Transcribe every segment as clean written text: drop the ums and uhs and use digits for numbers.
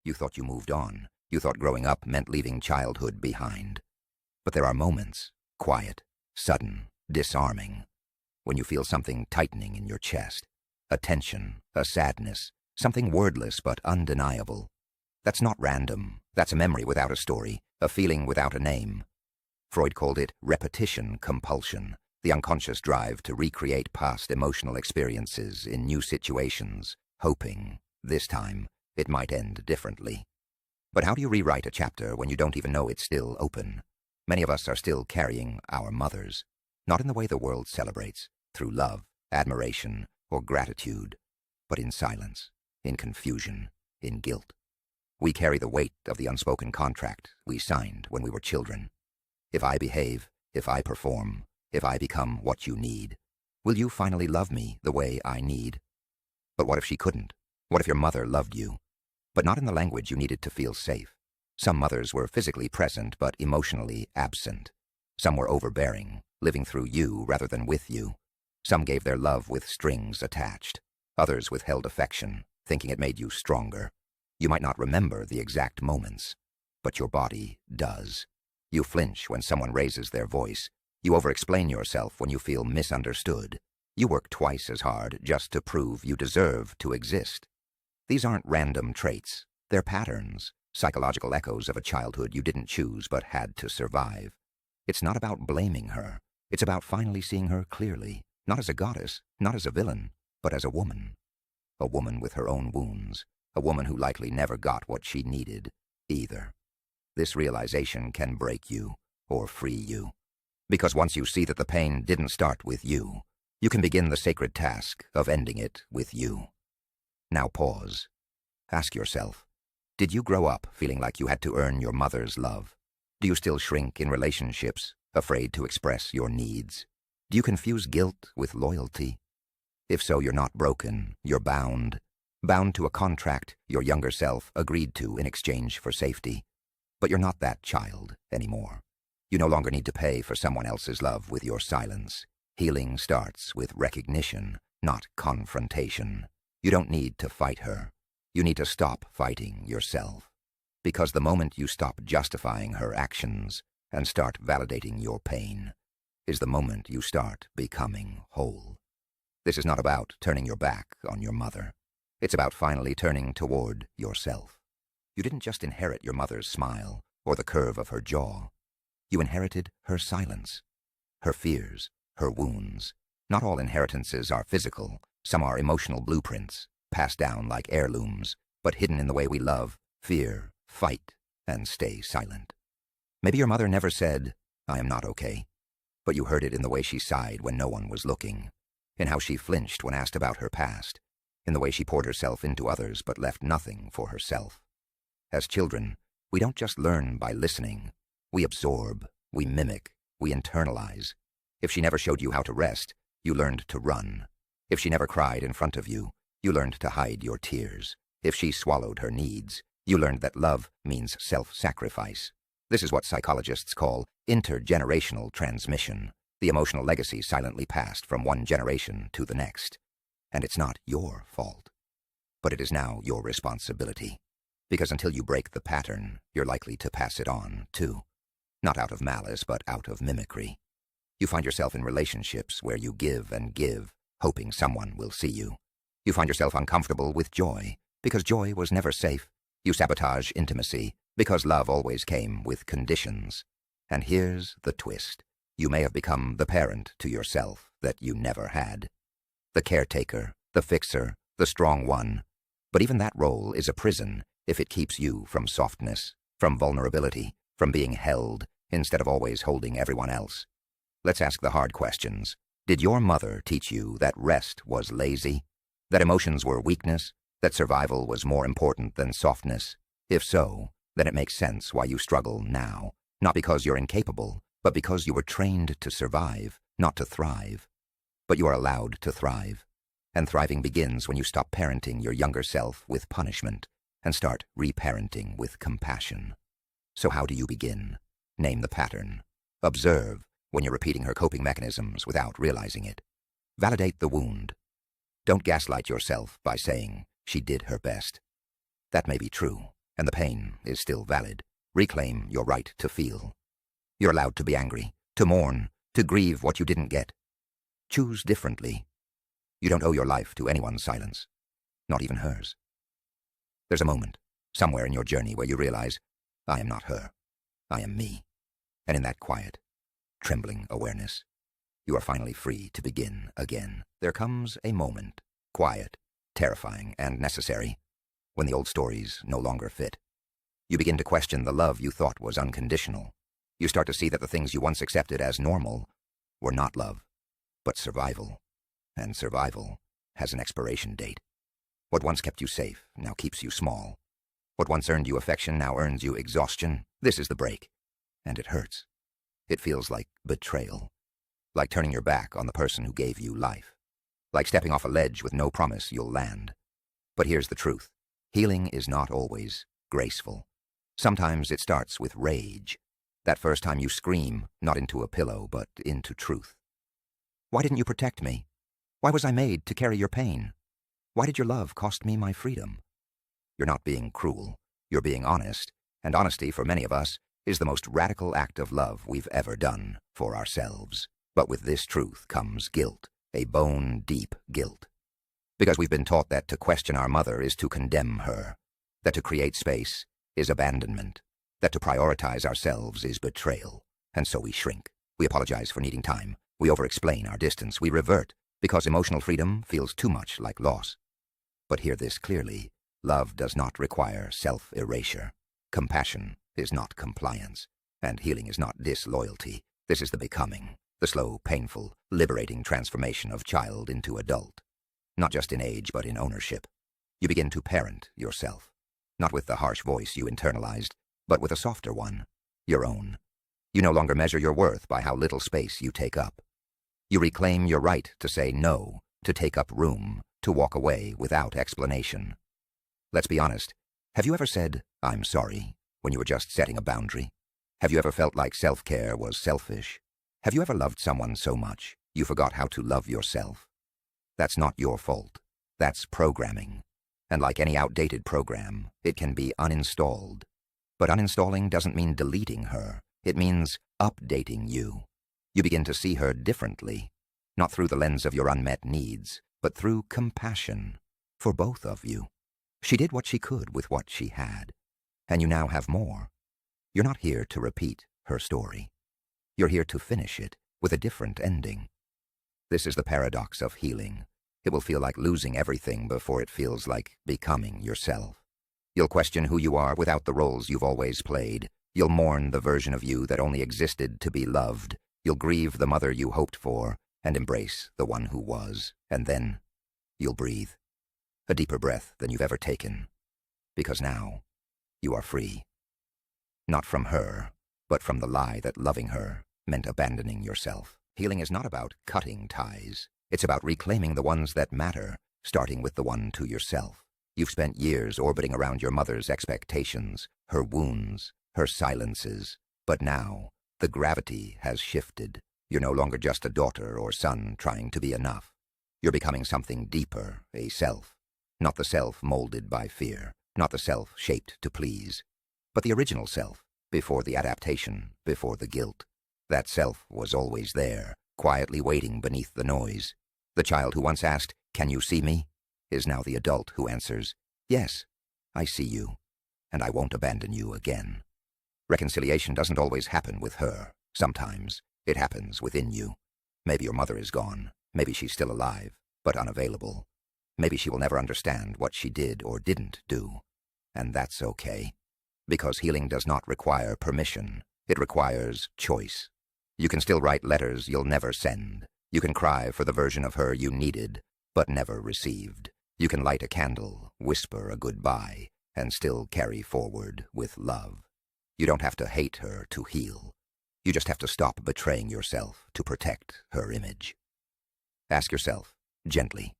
You thought you moved on. You thought growing up meant leaving childhood behind. But there are moments, quiet, sudden, disarming, when you feel something tightening in your chest, a tension, a sadness, something wordless but undeniable. That's not random. That's a memory without a story, a feeling without a name. Freud called it repetition compulsion, the unconscious drive to recreate past emotional experiences in new situations, hoping, this time, it might end differently. But how do you rewrite a chapter when you don't even know it's still open? Many of us are still carrying our mothers, not in the way the world celebrates, through love, admiration, or gratitude, but in silence, in confusion, in guilt. We carry the weight of the unspoken contract we signed when we were children. If I behave, if I perform, if I become what you need, will you finally love me the way I need? But what if she couldn't? What if your mother loved you, but not in the language you needed to feel safe? Some mothers were physically present but emotionally absent. Some were overbearing, living through you rather than with you. Some gave their love with strings attached. Others withheld affection, thinking it made you stronger. You might not remember the exact moments, but your body does. You flinch when someone raises their voice. You over-explain yourself when you feel misunderstood. You work twice as hard just to prove you deserve to exist. These aren't random traits. They're patterns, psychological echoes of a childhood you didn't choose but had to survive. It's not about blaming her. It's about finally seeing her clearly, not as a goddess, not as a villain, but as a woman. A woman with her own wounds. A woman who likely never got what she needed, either. This realization can break you, or free you. Because once you see that the pain didn't start with you, you can begin the sacred task of ending it with you. Now pause. Ask yourself, did you grow up feeling like you had to earn your mother's love? Do you still shrink in relationships, afraid to express your needs? Do you confuse guilt with loyalty? If so, you're not broken, you're bound. Bound to a contract your younger self agreed to in exchange for safety. But you're not that child anymore. You no longer need to pay for someone else's love with your silence. Healing starts with recognition, not confrontation. You don't need to fight her. You need to stop fighting yourself. Because the moment you stop justifying her actions and start validating your pain is the moment you start becoming whole. This is not about turning your back on your mother. It's about finally turning toward yourself. You didn't just inherit your mother's smile or the curve of her jaw. You inherited her silence, her fears, her wounds. Not all inheritances are physical. Some are emotional blueprints, passed down like heirlooms, but hidden in the way we love, fear, fight, and stay silent. Maybe your mother never said, "I am not okay," but you heard it in the way she sighed when no one was looking, in how she flinched when asked about her past, in the way she poured herself into others but left nothing for herself. As children, we don't just learn by listening. We absorb, we mimic, we internalize. If she never showed you how to rest, you learned to run. If she never cried in front of you, you learned to hide your tears. If she swallowed her needs, you learned that love means self-sacrifice. This is what psychologists call intergenerational transmission, the emotional legacy silently passed from one generation to the next. And it's not your fault. But it is now your responsibility. Because until you break the pattern, you're likely to pass it on, too. Not out of malice, but out of mimicry. You find yourself in relationships where you give and give, hoping someone will see you. You find yourself uncomfortable with joy, because joy was never safe. You sabotage intimacy, because love always came with conditions. And here's the twist. You may have become the parent to yourself that you never had. The caretaker, the fixer, the strong one. But even that role is a prison if it keeps you from softness, from vulnerability, from being held, instead of always holding everyone else. Let's ask the hard questions. Did your mother teach you that rest was lazy? That emotions were weakness? That survival was more important than softness? If so, then it makes sense why you struggle now. Not because you're incapable, but because you were trained to survive, not to thrive. But you are allowed to thrive. And thriving begins when you stop parenting your younger self with punishment and start reparenting with compassion. So how do you begin? Name the pattern. Observe when you're repeating her coping mechanisms without realizing it. Validate the wound. Don't gaslight yourself by saying she did her best. That may be true, And the pain is still valid. Reclaim your right to feel. You're allowed to be angry, to mourn, to grieve what you didn't get. Choose differently. You don't owe your life to anyone's silence, not even hers. There's a moment, somewhere in your journey, where you realize, I am not her. I am me. And in that quiet, trembling awareness, you are finally free to begin again. There comes a moment, quiet, terrifying, and necessary, when the old stories no longer fit. You begin to question the love you thought was unconditional. You start to see that the things you once accepted as normal were not love, but survival. And survival has an expiration date. What once kept you safe now keeps you small. What once earned you affection now earns you exhaustion. This is the break. And it hurts. It feels like betrayal. Like turning your back on the person who gave you life. Like stepping off a ledge with no promise you'll land. But here's the truth. Healing is not always graceful. Sometimes it starts with rage. That first time you scream, not into a pillow, but into truth. Why didn't you protect me? Why was I made to carry your pain? Why did your love cost me my freedom? You're not being cruel. You're being honest. And honesty, for many of us, is the most radical act of love we've ever done for ourselves. But with this truth comes guilt, a bone-deep guilt. Because we've been taught that to question our mother is to condemn her, that to create space is abandonment, that to prioritize ourselves is betrayal, and so we shrink. We apologize for needing time. We over-explain our distance. We revert, because emotional freedom feels too much like loss. But hear this clearly. Love does not require self-erasure. Compassion is not compliance, and healing is not disloyalty. This is the becoming, the slow, painful, liberating transformation of child into adult. Not just in age, but in ownership. You begin to parent yourself, not with the harsh voice you internalized, but with a softer one, your own. You no longer measure your worth by how little space you take up. You reclaim your right to say no, to take up room, to walk away without explanation. Let's be honest. Have you ever said, I'm sorry, when you were just setting a boundary? Have you ever felt like self-care was selfish? Have you ever loved someone so much you forgot how to love yourself? That's not your fault. That's programming. And like any outdated program, it can be uninstalled. But uninstalling doesn't mean deleting her. It means updating you. You begin to see her differently, not through the lens of your unmet needs, but through compassion for both of you. She did what she could with what she had, and you now have more. You're not here to repeat her story. You're here to finish it with a different ending. This is the paradox of healing. It will feel like losing everything before it feels like becoming yourself. You'll question who you are without the roles you've always played. You'll mourn the version of you that only existed to be loved. You'll grieve the mother you hoped for and embrace the one who was. And then you'll breathe. A deeper breath than you've ever taken. Because now you are free. Not from her, but from the lie that loving her meant abandoning yourself. Healing is not about cutting ties. It's about reclaiming the ones that matter, starting with the one to yourself. You've spent years orbiting around your mother's expectations, her wounds, her silences. But now, the gravity has shifted. You're no longer just a daughter or son trying to be enough. You're becoming something deeper, a self. Not the self molded by fear, not the self shaped to please, but the original self, before the adaptation, before the guilt. That self was always there, quietly waiting beneath the noise. The child who once asked, "Can you see me?" is now the adult who answers, "Yes, I see you, and I won't abandon you again." Reconciliation doesn't always happen with her. Sometimes it happens within you. Maybe your mother is gone. Maybe she's still alive, but unavailable. Maybe she will never understand what she did or didn't do. And that's okay. Because healing does not require permission. It requires choice. You can still write letters you'll never send. You can cry for the version of her you needed, but never received. You can light a candle, whisper a goodbye, and still carry forward with love. You don't have to hate her to heal. You just have to stop betraying yourself to protect her image. Ask yourself, gently,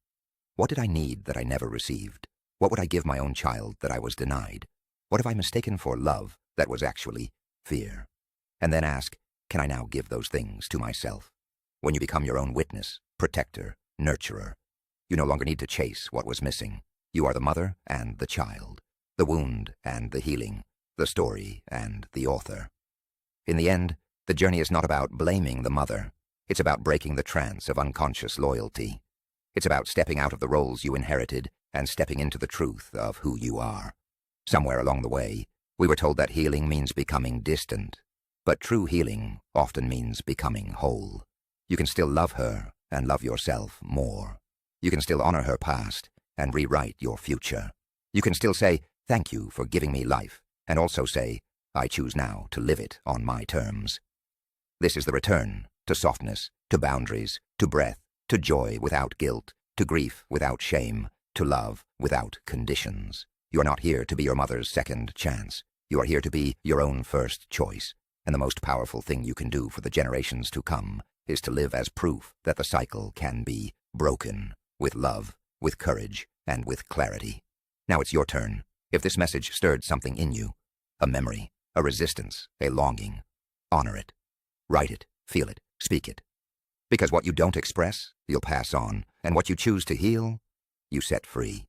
what did I need that I never received? What would I give my own child that I was denied? What have I mistaken for love that was actually fear? And then ask, can I now give those things to myself? When you become your own witness, protector, nurturer, you no longer need to chase what was missing. You are the mother and the child. The wound and the healing, the story and the author. In the end, the journey is not about blaming the mother. It's about breaking the trance of unconscious loyalty. It's about stepping out of the roles you inherited and stepping into the truth of who you are. Somewhere along the way, we were told that healing means becoming distant, but true healing often means becoming whole. You can still love her and love yourself more. You can still honor her past and rewrite your future. You can still say, "Thank you for giving me life," and also say, "I choose now to live it on my terms." This is the return to softness, to boundaries, to breath, to joy without guilt, to grief without shame, to love without conditions. You are not here to be your mother's second chance. You are here to be your own first choice. And the most powerful thing you can do for the generations to come is to live as proof that the cycle can be broken with love, with courage, and with clarity. Now it's your turn. If this message stirred something in you, a memory, a resistance, a longing, honor it. Write it, feel it, speak it. Because what you don't express, you'll pass on, and what you choose to heal, you set free.